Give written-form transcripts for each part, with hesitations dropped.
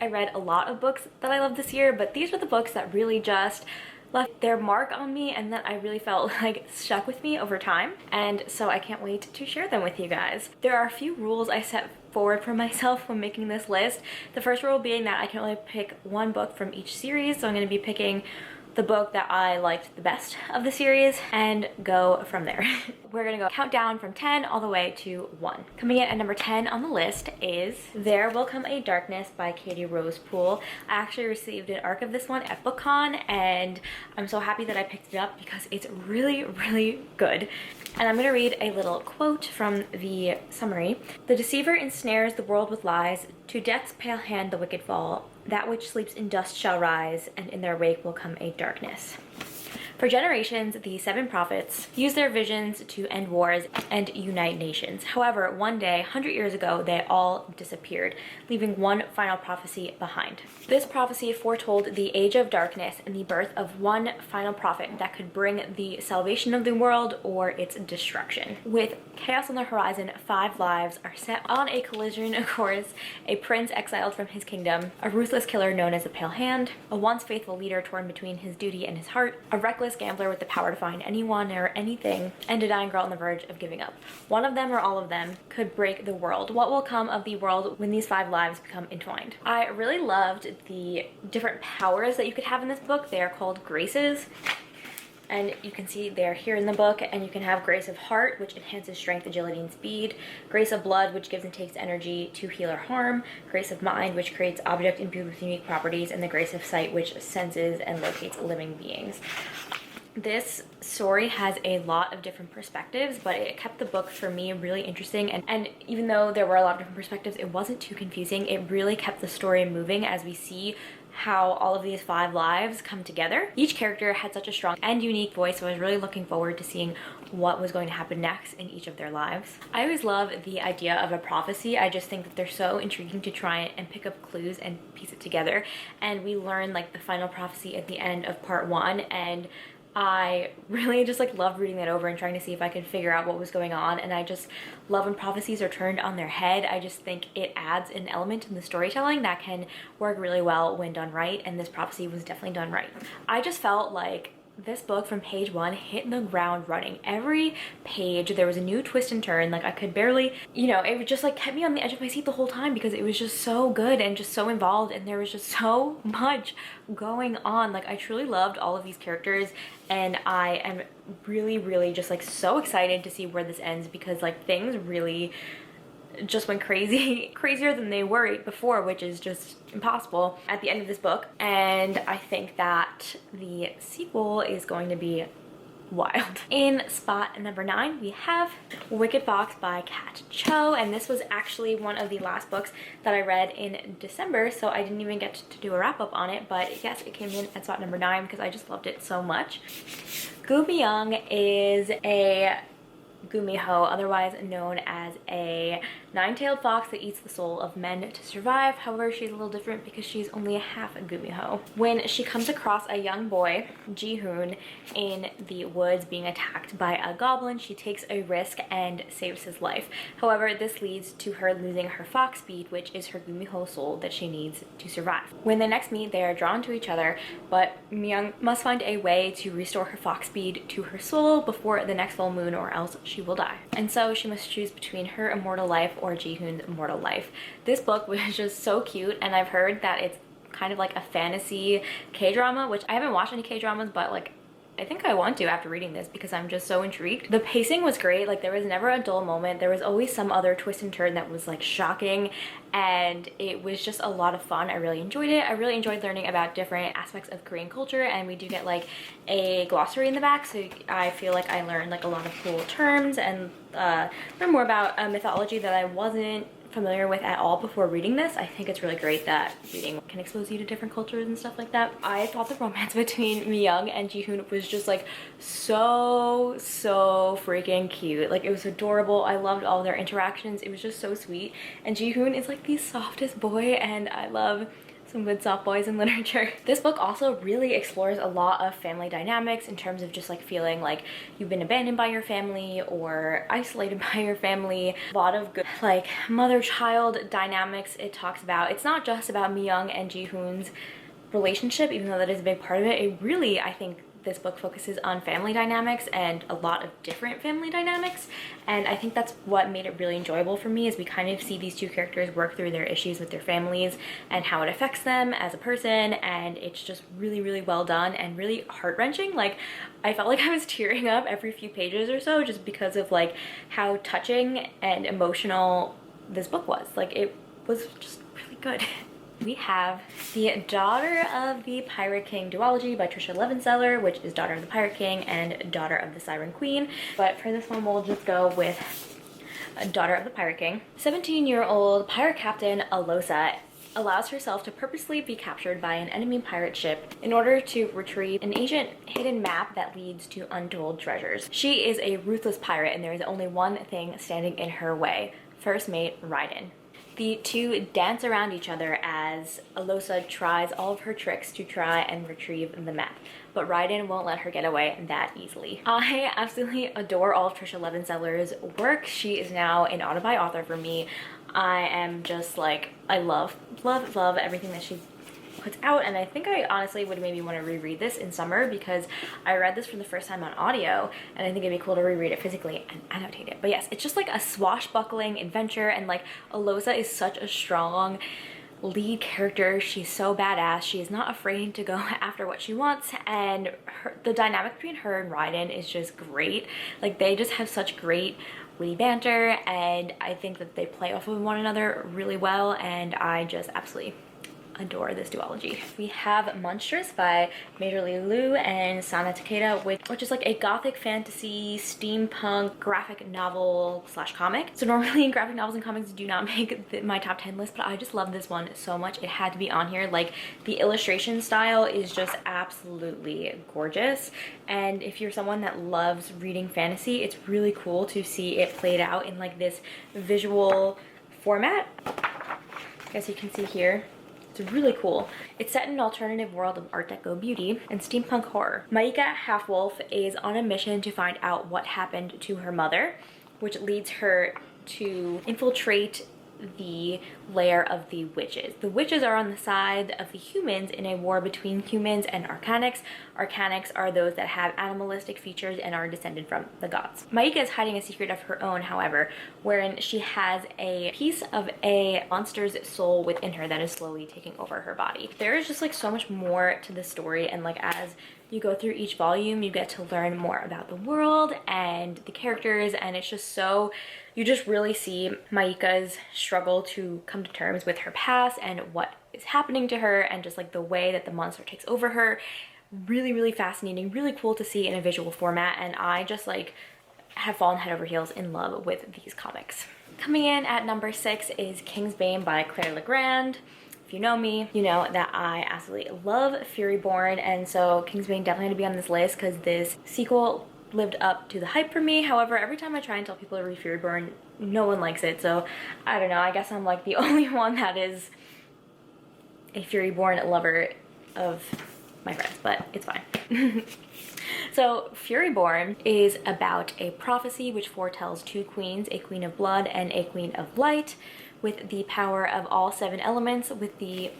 I read a lot of books that I loved this year, but these were the books that really just left their mark on me and that I really felt like stuck with me over time. And so I can't wait to share them with you guys. There are a few rules I set forward for myself when making this list. The first rule being that I can only pick one book from each series. So I'm going to be picking the book that I liked the best of the series and go from there. We're gonna go count down from 10 all the way to 1. Coming in at number 10 on the list is There Will Come a Darkness by Katie Rose Poole. I actually received an ARC of this one at BookCon and I'm so happy that I picked it up because it's really, really good. And I'm going to read a little quote from the summary. The deceiver ensnares the world with lies. To death's pale hand the wicked fall. That which sleeps in dust shall rise, and in their wake will come a darkness. For generations, the 7 prophets used their visions to end wars and unite nations. However, one day, 100 years ago, they all disappeared, leaving one final prophecy behind. This prophecy foretold the age of darkness and the birth of one final prophet that could bring the salvation of the world or its destruction. With chaos on the horizon, 5 lives are set on a collision course: a prince exiled from his kingdom, a ruthless killer known as the Pale Hand, a once faithful leader torn between his duty and his heart, a reckless gambler with the power to find anyone or anything, and a dying girl on the verge of giving up. One of them or all of them could break the world. What will come of the world when these 5 lives become entwined? I really loved the different powers that you could have in this book. They are called graces. And you can see they're here in the book, and you can have Grace of Heart, which enhances strength, agility, and speed. Grace of Blood, which gives and takes energy to heal or harm. Grace of Mind, which creates object imbued with unique properties. And the Grace of Sight, which senses and locates living beings. This story has a lot of different perspectives, but it kept the book for me really interesting, and even though there were a lot of different perspectives, it wasn't too confusing. It really kept the story moving as we see how all of these 5 lives come together. Each character had such a strong and unique voice, so I was really looking forward to seeing what was going to happen next in each of their lives. I always love the idea of a prophecy. I just think that they're so intriguing to try and pick up clues and piece it together, and we learn like the final prophecy at the end of part 1, and I really just like loved reading that over and trying to see if I could figure out what was going on. And I just love when prophecies are turned on their head. I just think it adds an element in the storytelling that can work really well when done right, and this prophecy was definitely done right. I just felt like this book from page 1 hit the ground running. Every page there was a new twist and turn. Like I could barely, it just like kept me on the edge of my seat the whole time because it was just so good and just so involved, and there was just so much going on. Like I truly loved all of these characters, and I am really, really just like so excited to see where this ends, because like things really just went crazy, crazier than they were before, which is just impossible at the end of this book. And I think that the sequel is going to be wild. In spot number 9, we have Wicked Fox by Kat Cho, and this was actually one of the last books that I read in December, so I didn't even get to do a wrap-up on it, but yes, it came in at spot number 9 because I just loved it so much. Gu Myung is a Gumiho, otherwise known as a 9-tailed fox that eats the soul of men to survive. However, she's a little different because she's only a half Gumiho. When she comes across a young boy, Ji-hoon, in the woods being attacked by a goblin, she takes a risk and saves his life. However, this leads to her losing her fox speed, which is her Gumiho soul that she needs to survive. When they next meet, they are drawn to each other, but Myung must find a way to restore her fox speed to her soul before the next full moon, or else she will die. And so she must choose between her immortal life or Ji-hoon's immortal life. This book was just so cute, and I've heard that it's kind of like a fantasy K-drama, which I haven't watched any K-dramas, but like I think I want to after reading this because I'm just so intrigued. The pacing was great. Like there was never a dull moment. There was always some other twist and turn that was like shocking, and it was just a lot of fun. I really enjoyed it. I really enjoyed learning about different aspects of Korean culture, and we do get like a glossary in the back, so I feel like I learned like a lot of cool terms and learned more about mythology that I wasn't familiar with at all before reading this. I think it's really great that reading can expose you to different cultures and stuff like that. I thought the romance between Myung and Ji-hoon was just like so freaking cute. Like it was adorable. I loved all their interactions. It was just so sweet, and Ji-hoon is like the softest boy, and I love Some good soft boys in literature. This book also really explores a lot of family dynamics in terms of just like feeling like you've been abandoned by your family or isolated by your family. A lot of good like mother-child dynamics it talks about. It's not just about Mi-young and Ji-hoon's relationship, even though that is a big part of it. It really, I think, this book focuses on family dynamics and a lot of different family dynamics, and I think that's what made it really enjoyable for me, is we kind of see these two characters work through their issues with their families and how it affects them as a person, and it's just really, really well done and really heart-wrenching. Like, I felt like I was tearing up every few pages or so just because of like how touching and emotional this book was. Like, it was just really good. We have The Daughter of the Pirate King duology by Tricia Levenseller, which is Daughter of the Pirate King and Daughter of the Siren Queen. But for this one, we'll just go with Daughter of the Pirate King. 17-year-old pirate captain Alosa allows herself to purposely be captured by an enemy pirate ship in order to retrieve an ancient hidden map that leads to untold treasures. She is a ruthless pirate, and there is only one thing standing in her way: first mate Raiden. The two dance around each other as Alosa tries all of her tricks to try and retrieve the map, but Raiden won't let her get away that easily. I absolutely adore all of Tricia Levenseller's work. She is now an autobi author for me. I am just like, I love everything that she puts out, and I think I honestly would maybe want to reread this in summer because I read this for the first time on audio, and I think it'd be cool to reread it physically and annotate it. But yes, it's just like a swashbuckling adventure, and like Alosa is such a strong lead character. She's so badass. She is not afraid to go after what she wants, and the dynamic between her and Raiden is just great. Like, they just have such great witty banter, and I think that they play off of one another really well, and I just absolutely adore this duology. We have Monstrous by Majorly Liu and Sana Takeda, which is like a gothic fantasy steampunk graphic novel slash comic. So normally graphic novels and comics do not make my top 10 list, but I just love this one so much. It had to be on here. Like, the illustration style is just absolutely gorgeous, and if you're someone that loves reading fantasy, it's really cool to see it played out in like this visual format. As you can see here, it's really cool. It's set in an alternative world of Art Deco beauty and steampunk horror. Maika Half-Wolf is on a mission to find out what happened to her mother, which leads her to infiltrate the lair of the witches. The witches are on the side of the humans in a war between humans and Arcanics. Arcanics are those that have animalistic features and are descended from the gods. Maika is hiding a secret of her own, however, wherein she has a piece of a monster's soul within her that is slowly taking over her body. There is just like so much more to the story, and like as you go through each volume, you get to learn more about the world and the characters, and it's just so, you just really see Maika's struggle to come to terms with her past and what is happening to her, and just like the way that the monster takes over her. Really, really fascinating, really cool to see in a visual format, and I just like have fallen head over heels in love with these comics. Coming in at number 6 is Kingsbane by Claire Legrand. If you know me, you know that I absolutely love Furyborn, and so Kingsbane definitely had to be on this list because this sequel lived up to the hype for me. However, every time I try and tell people to read Furyborn, no one likes it, so I don't know, I guess I'm like the only one that is a Furyborn lover of my friends, but it's fine. So Furyborn is about a prophecy which foretells 2 queens, a queen of blood and a queen of light, with the power of all 7 elements, with the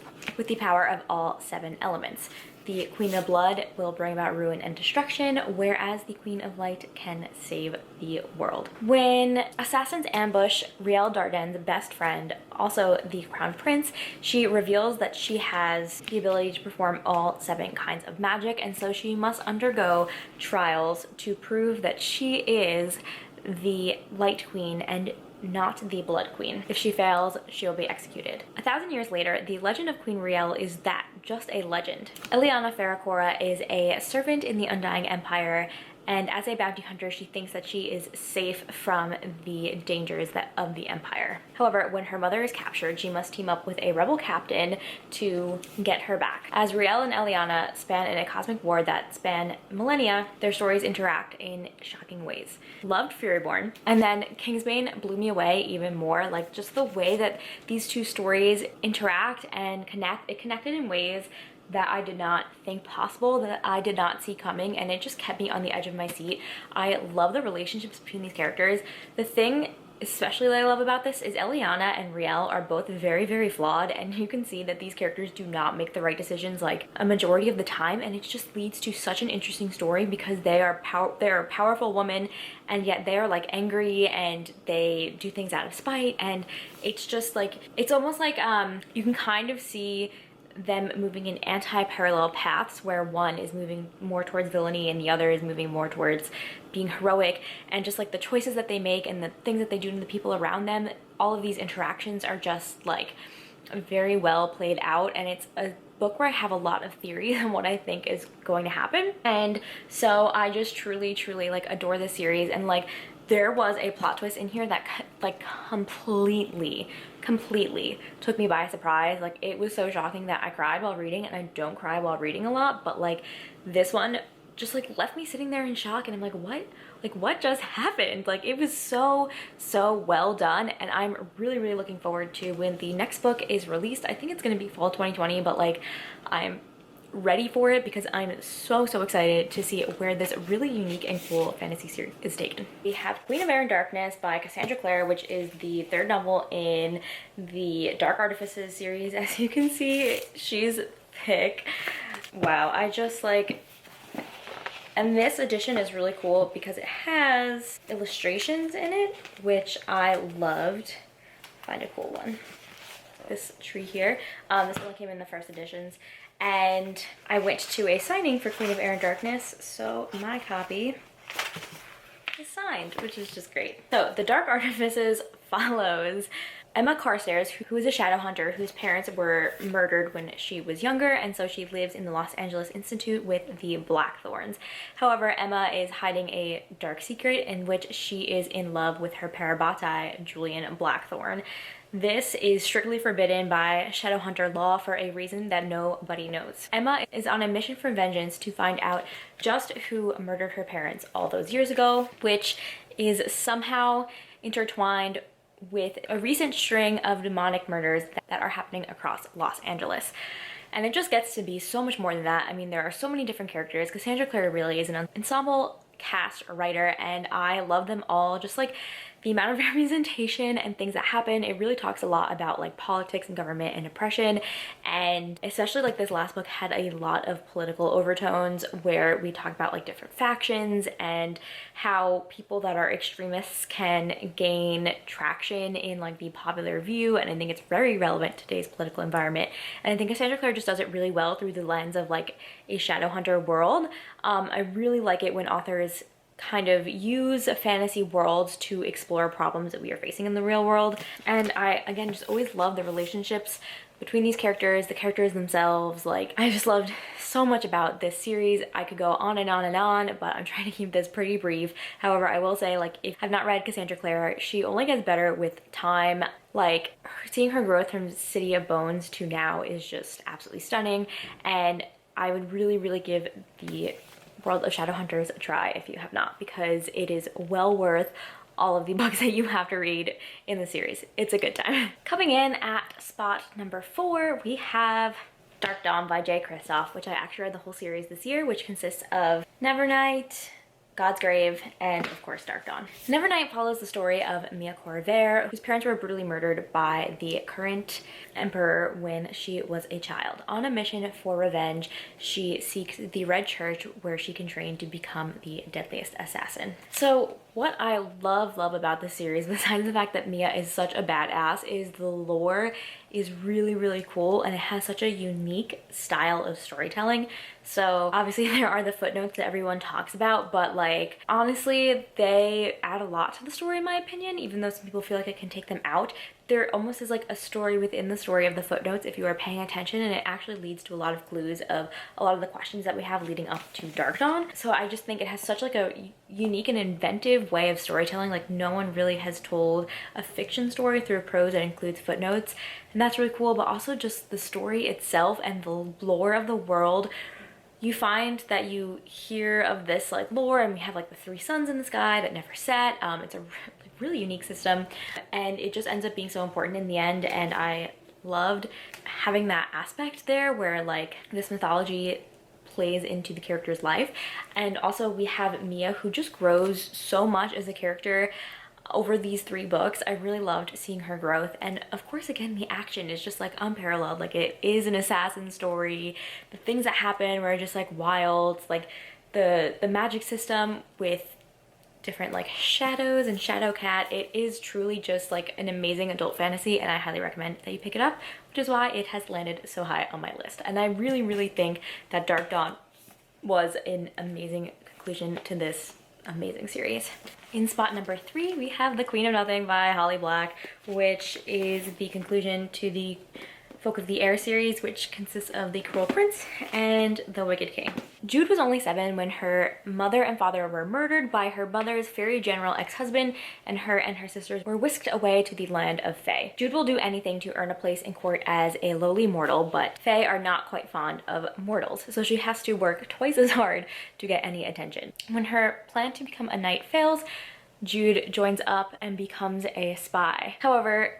power of all 7 elements. The Queen of Blood will bring about ruin and destruction, whereas the Queen of Light can save the world. When assassins ambush Riel Darden's best friend, also the Crown Prince, she reveals that she has the ability to perform all 7 kinds of magic, and so she must undergo trials to prove that she is the Light Queen and not the Blood Queen. If she fails, she will be executed. 1,000 years later, the legend of Queen Riel is just a legend. Eliana Farracora is a servant in the Undying Empire, and as a bounty hunter, she thinks that she is safe from the dangers of the Empire. However, when her mother is captured, she must team up with a rebel captain to get her back. As Riel and Eliana span in a cosmic war that span millennia, their stories interact in shocking ways. Loved Furyborn, and then Kingsbane blew me away even more. Like, just the way that these two stories interact and connect, it connected in ways that I did not think possible, that I did not see coming, and it just kept me on the edge of my seat. I love the relationships between these characters. The thing especially that I love about this is Eliana and Riel are both very, very flawed, and you can see that these characters do not make the right decisions like a majority of the time, and it just leads to such an interesting story because they're a powerful woman, and yet they are like angry and they do things out of spite, and it's just like, it's almost like you can kind of see them moving in anti-parallel paths where one is moving more towards villainy and the other is moving more towards being heroic, and just like the choices that they make and the things that they do to the people around them, all of these interactions are just like very well played out, and it's a book where I have a lot of theories on what I think is going to happen. And so I just truly like adore this series, and like there was a plot twist in here that like completely took me by surprise. Like, it was so shocking that I cried while reading, and I don't cry while reading a lot, but like this one just like left me sitting there in shock, and I'm like, what just happened? Like, it was so well done, and I'm really looking forward to when the next book is released. I think it's gonna be fall 2020, but like I'm ready for it because I'm so excited to see where this really unique and cool fantasy series is taken. We have Queen of Air and Darkness by Cassandra Clare, which is the third novel in the Dark Artifices series. As you can see, she's thick. Wow, I just like, and this edition is really cool because it has illustrations in it, which I loved. Find a cool one. This tree here. This one came in the first editions, and I went to a signing for Queen of Air and Darkness, so my copy is signed, which is just great. So the Dark Artifices follows Emma Carstairs, who is a shadow hunter whose parents were murdered when she was younger, and so she lives in the Los Angeles Institute with the Blackthorns. However, Emma is hiding a dark secret in which she is in love with her Parabatai, Julian Blackthorn. This is strictly forbidden by Shadowhunter law for a reason that nobody knows. Emma is on a mission for vengeance to find out just who murdered her parents all those years ago, which is somehow intertwined with a recent string of demonic murders that are happening across Los Angeles. And it just gets to be so much more than that. I mean, there are so many different characters. Cassandra Clare really is an ensemble cast writer, and I love them all. Just like the amount of representation and things that happen, it really talks a lot about like politics and government and oppression, and especially like this last book had a lot of political overtones where we talk about like different factions and how people that are extremists can gain traction in like the popular view, and I think it's very relevant to today's political environment. And I think Cassandra Clare just does it really well through the lens of like a Shadowhunter world. I really like it when authors kind of use fantasy worlds to explore problems that we are facing in the real world. And I, again, just always love the relationships between these characters, the characters themselves. Like, I just loved so much about this series. I could go on and on and on, but I'm trying to keep this pretty brief. However, I will say, like, if I've not read Cassandra Clare, she only gets better with time. Like, seeing her growth from City of Bones to now is just absolutely stunning, and I would really give the World of Shadowhunters a try if you have not, because it is well worth all of the books that you have to read in the series. It's a good time. Coming in at spot number 4, we have Dark Dawn by Jay Kristoff, which I actually read the whole series this year, which consists of Nevernight, God's Grave, and of course Dark Dawn. Nevernight follows the story of Mia Corvair, whose parents were brutally murdered by the current emperor when she was a child. On a mission for revenge, she seeks the Red Church, where she can train to become the deadliest assassin. So what I love about this series, besides the fact that Mia is such a badass, is the lore is really cool, and it has such a unique style of storytelling. So obviously there are the footnotes that everyone talks about, but like honestly they add a lot to the story in my opinion. Even though some people feel like it can take them out, there almost is like a story within the story of the footnotes if you are paying attention, and it actually leads to a lot of clues of a lot of the questions that we have leading up to Dark Dawn. So I just think it has such like a unique and inventive way of storytelling. Like no one really has told a fiction story through prose that includes footnotes, and that's really cool. But also just the story itself and the lore of the world. You find that you hear of this like lore, and we have like the 3 suns in the sky that never set. It's a really unique system, and it just ends up being so important in the end, and I loved having that aspect there where like this mythology plays into the character's life. And also we have Mia, who just grows so much as a character over these 3 books. I really loved seeing her growth, and of course again the action is just like unparalleled. Like it is an assassin story. The things that happen were just like wild. Like the magic system with different like shadows and Shadowcat, it is truly just like an amazing adult fantasy, and I highly recommend that you pick it up, which is why it has landed so high on my list. And I really think that Dark Dawn was an amazing conclusion to this amazing series. In spot number 3, we have The Queen of Nothing by Holly Black, which is the conclusion to the Folk of the Air series, which consists of The Cruel Prince and The Wicked King. Jude was only 7 when her mother and father were murdered by her mother's fairy general ex-husband, and her sisters were whisked away to the land of Fae. Jude will do anything to earn a place in court as a lowly mortal, but Fae are not quite fond of mortals, so she has to work twice as hard to get any attention. When her plan to become a knight fails, Jude joins up and becomes a spy. However,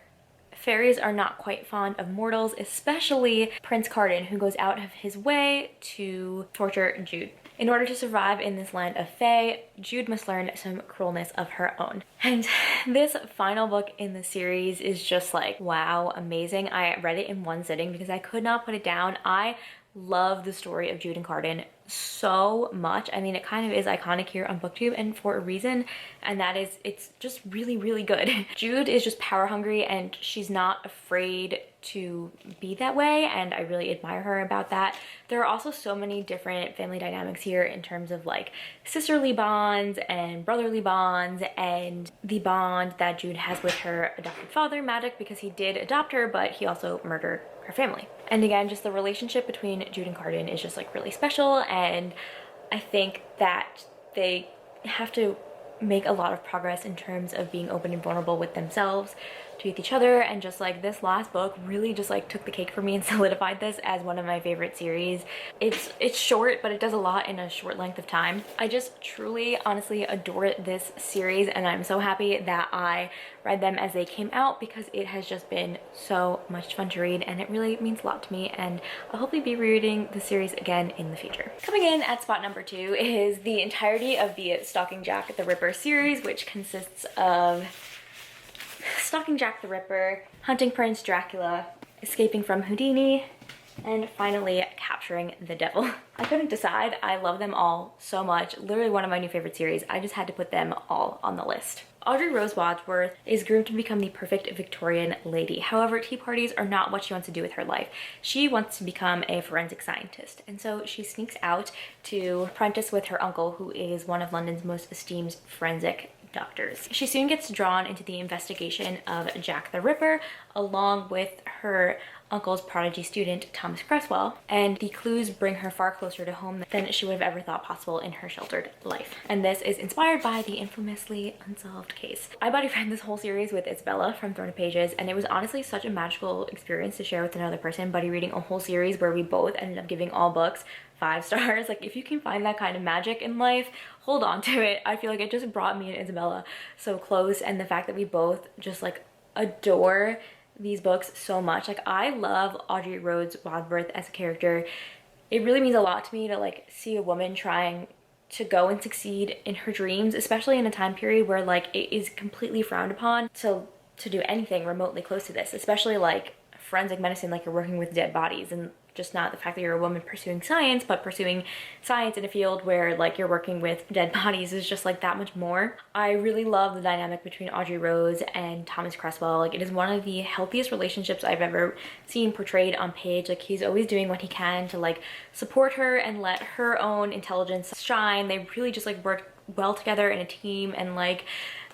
fairies are not quite fond of mortals, especially Prince Cardan, who goes out of his way to torture Jude. In order to survive in this land of Fae, Jude must learn some cruelness of her own. And this final book in the series is just like, wow, amazing. I read it in one sitting because I could not put it down. I love the story of Jude and Cardan so much. I mean, it kind of is iconic here on BookTube, and for a reason, and that is it's just really good. Jude is just power hungry, and she's not afraid to be that way, and I really admire her about that. There are also so many different family dynamics here in terms of like sisterly bonds and brotherly bonds, and the bond that Jude has with her adopted father, Magic, because he did adopt her, but he also murdered her family. And again, just the relationship between Jude and Cardan is just like really special, and I think that they have to make a lot of progress in terms of being open and vulnerable with themselves, with each other, and just like this last book really just like took the cake for me and solidified this as one of my favorite series. It's short, but it does a lot in a short length of time. I just truly honestly adore this series, and I'm so happy that I read them as they came out because it has just been so much fun to read, and it really means a lot to me, and I'll hopefully be rereading the series again in the future. Coming in at spot number 2 is the entirety of the Stalking Jack the Ripper series, which consists of Stalking Jack the Ripper, Hunting Prince Dracula, Escaping from Houdini, and finally Capturing the Devil. I couldn't decide. I love them all so much. Literally one of my new favorite series. I just had to put them all on the list. Audrey Rose Wadsworth is groomed to become the perfect Victorian lady. However, tea parties are not what she wants to do with her life. She wants to become a forensic scientist, and so she sneaks out to apprentice with her uncle, who is one of London's most esteemed forensic doctors. She soon gets drawn into the investigation of Jack the Ripper, along with her uncle's prodigy student, Thomas Cresswell, and the clues bring her far closer to home than she would have ever thought possible in her sheltered life. And this is inspired by the infamously unsolved case. I buddy read this whole series with Isabella from Throne of Pages, and it was honestly such a magical experience to share with another person, buddy reading a whole series where we both ended up giving all books 5 stars. Like, if you can find that kind of magic in life, hold on to it. I feel like it just brought me and Isabella so close, and the fact that we both just like adore these books so much. Like, I love Audrey Rose Wadsworth as a character. It really means a lot to me to like see a woman trying to go and succeed in her dreams, especially in a time period where like it is completely frowned upon to do anything remotely close to this, especially like forensic medicine, like you're working with dead bodies, and just not the fact that you're a woman pursuing science, but pursuing science in a field where like you're working with dead bodies is just like that much more. I really love the dynamic between Audrey Rose and Thomas Cresswell. Like, it is one of the healthiest relationships I've ever seen portrayed on page. Like, he's always doing what he can to like support her and let her own intelligence shine. They really just like work well together in a team, and like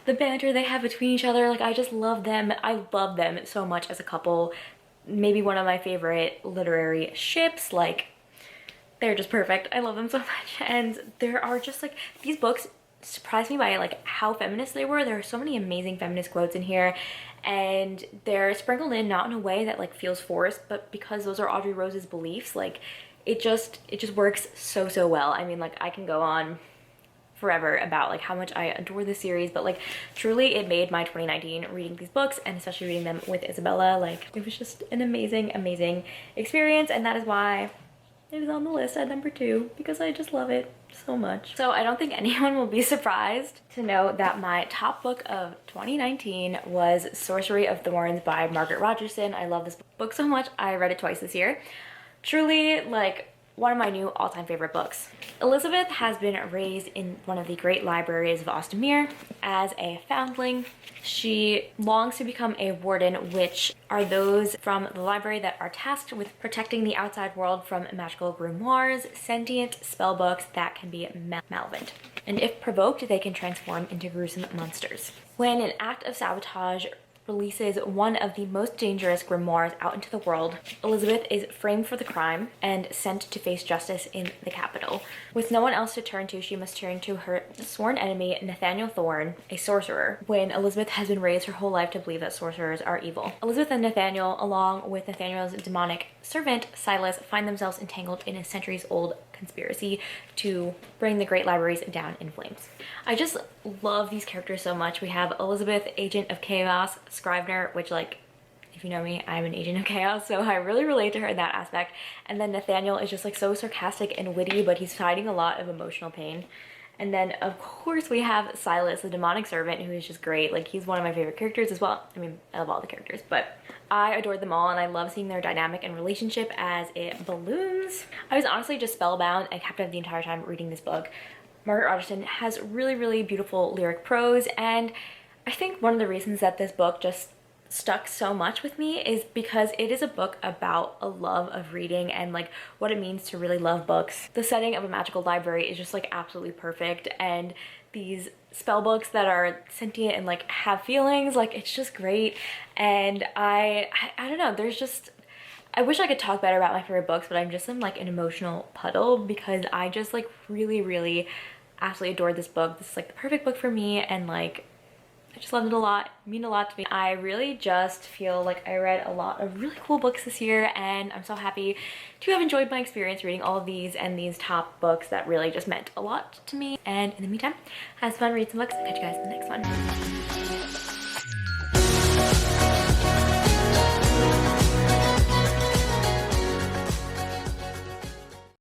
the banter they have between each other. Like, I just love them. I love them so much as a couple. Maybe one of my favorite literary ships. Like, they're just perfect. I love them so much. And there are just like, these books surprised me by like how feminist they were. There are so many amazing feminist quotes in here, and they're sprinkled in not in a way that like feels forced, but because those are Audrey Rose's beliefs, like it just works so well. I mean, like, I can go on forever about like how much I adore this series, but like truly it made my 2019 reading these books, and especially reading them with Isabella. Like, it was just an amazing experience, and that is why it was on the list at number 2, because I just love it so much. So I don't think anyone will be surprised to know that my top book of 2019 was Sorcery of Thorns by Margaret Rogerson. I love this book so much. I read it twice this year. Truly, like, one of my new all-time favorite books. Elizabeth has been raised in one of the great libraries of Austinmere as a foundling. She longs to become a warden, which are those from the library that are tasked with protecting the outside world from magical grimoires, sentient spell books that can be malevolent. And if provoked, they can transform into gruesome monsters. When an act of sabotage releases one of the most dangerous grimoires out into the world, Elizabeth is framed for the crime and sent to face justice in the capital. With no one else to turn to, she must turn to her sworn enemy, Nathaniel Thorne, a sorcerer, when Elizabeth has been raised her whole life to believe that sorcerers are evil. Elizabeth and Nathaniel, along with Nathaniel's demonic servant, Silas, find themselves entangled in a centuries-old conspiracy to bring the great libraries down in flames. I just love these characters so much. We have Elizabeth, Agent of Chaos, Scrivener, which, like, if you know me, I'm an agent of chaos, so I really relate to her in that aspect. And then Nathaniel is just like so sarcastic and witty, but he's fighting a lot of emotional pain. And then of course we have Silas, the demonic servant, who is just great. Like, he's one of my favorite characters as well. I mean, I love all the characters, but I adored them all, and I love seeing their dynamic and relationship as it balloons. I was honestly just spellbound and captivated the entire time reading this book. Margaret Rogerson has really beautiful lyric prose, and I think one of the reasons that this book just stuck so much with me is because it is a book about a love of reading and like what it means to really love books. The setting of a magical library is just like absolutely perfect, and these spell books that are sentient and like have feelings, like it's just great. And I don't know, there's just, I wish I could talk better about my favorite books, but I'm just in like an emotional puddle because I just like really absolutely adored this book. This is like the perfect book for me, and like I just loved it a lot. It meant a lot to me. I really just feel like I read a lot of really cool books this year, and I'm so happy to have enjoyed my experience reading all of these and these top books that really just meant a lot to me. And in the meantime, have fun reading some books. I'll catch you guys in the next one.